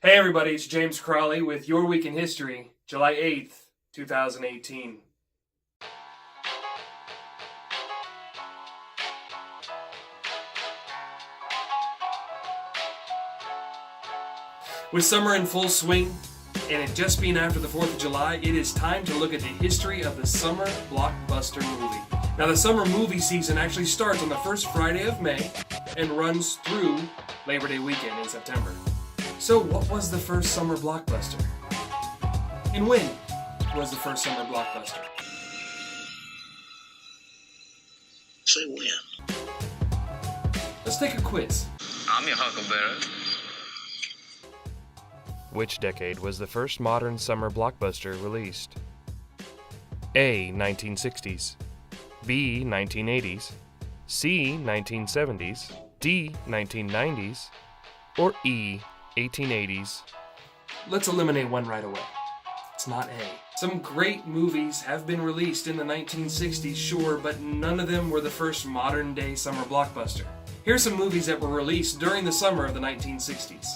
Hey everybody, it's James Crawley with Your Week in History, July 8th, 2018. With summer in full swing, and it just being after the 4th of July, it is time to look at the history of the summer blockbuster movie. Now, the summer movie season actually starts on the first Friday of May and runs through Labor Day weekend in September. So, what was the first summer blockbuster? And when was the first summer blockbuster? Say when. Let's take a quiz. I'm your huckleberry. Which decade was the first modern summer blockbuster released? A. 1960s, B. 1980s, C. 1970s, D. 1990s, or E. 1880s? Let's eliminate one right away. It's not A. Some great movies have been released in the 1960s, sure, but none of them were the first modern-day summer blockbuster. Here's some movies that were released during the summer of the 1960s.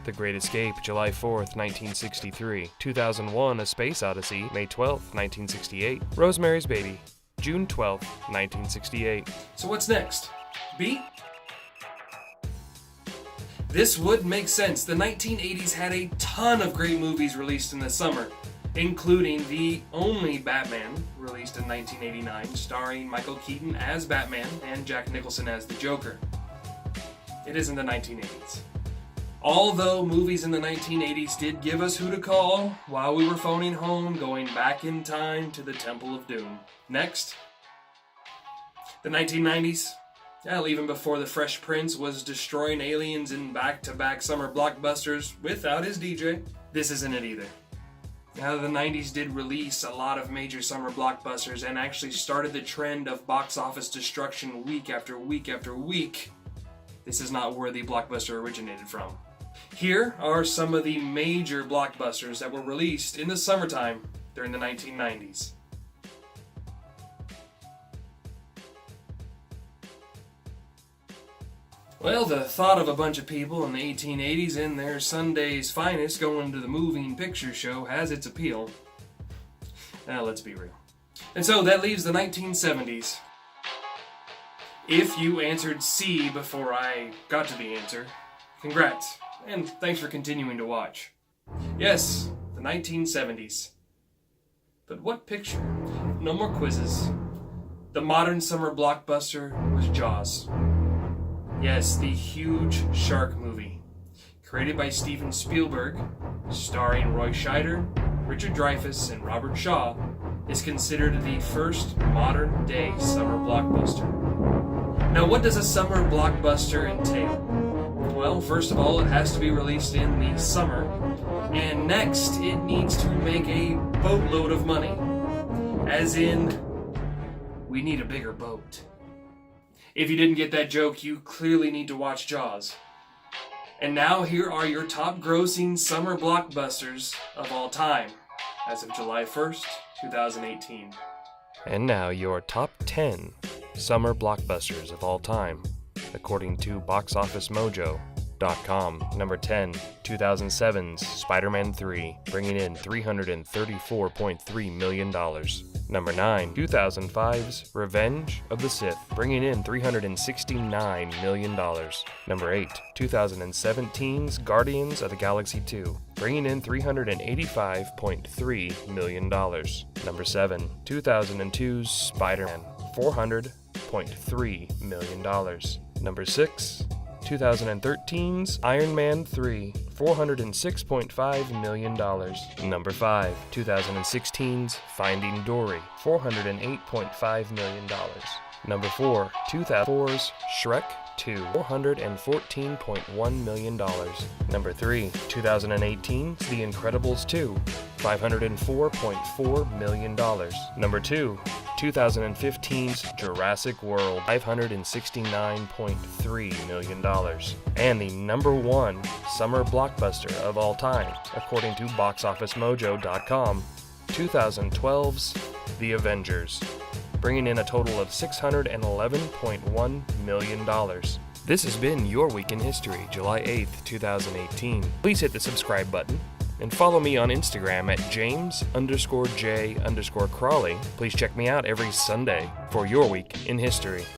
The Great Escape, July 4th, 1963. 2001, A Space Odyssey, May 12th, 1968. Rosemary's Baby, June 12th, 1968. So what's next? B? This would make sense. The 1980s had a ton of great movies released in the summer, including the only Batman, released in 1989, starring Michael Keaton as Batman and Jack Nicholson as the Joker. It is in the 1980s. Although movies in the 1980s did give us who to call while we were phoning home, going back in time to the Temple of Doom. Next, the 1990s. Well, even before the Fresh Prince was destroying aliens in back-to-back summer blockbusters without his DJ. This isn't it either. Now, the 90s did release a lot of major summer blockbusters and actually started the trend of box office destruction week after week after week. This is not where the blockbuster originated from. Here are some of the major blockbusters that were released in the summertime during the 1990s. Well, the thought of a bunch of people in the 1880s in their Sunday's finest going to the moving picture show has its appeal. Now, let's be real. And so that leaves the 1970s. If you answered C before I got to the answer, congrats, and thanks for continuing to watch. Yes, the 1970s. But what picture? No more quizzes. The modern summer blockbuster was Jaws. Yes, the huge shark movie. Created by Steven Spielberg, starring Roy Scheider, Richard Dreyfuss, and Robert Shaw, is considered the first modern-day summer blockbuster. Now, what does a summer blockbuster entail? Well, first of all, it has to be released in the summer, and next, it needs to make a boatload of money. As in, we need a bigger boat. If you didn't get that joke, you clearly need to watch Jaws. And now, here are your top grossing summer blockbusters of all time, as of July 1st, 2018. And now your top 10 summer blockbusters of all time, according to BoxOfficeMojo.com. Number 10, 2007's Spider-Man 3, bringing in $334.3 million. Number 9, 2005's Revenge of the Sith, bringing in $369 million. Number 8, 2017's Guardians of the Galaxy 2, bringing in $385.3 million. Number 7, 2002's Spider-Man, $400.3 million. Number 6, 2013's Iron Man 3, $406.5 million. Number 5, 2016's Finding Dory, $408.5 million. Number 4, 2004's Shrek 2, $414.1 million. Number 3, 2018's The Incredibles 2, $504.4 million. Number 2, 2015's Jurassic World, $569.3 million. And the number 1 summer blockbuster of all time, according to BoxOfficeMojo.com, 2012's The Avengers, bringing in a total of $611.1 million. This has been Your Week in History, July 8th, 2018. Please hit the subscribe button and follow me on Instagram at James_J_Crawley. Please check me out every Sunday for Your Week in History.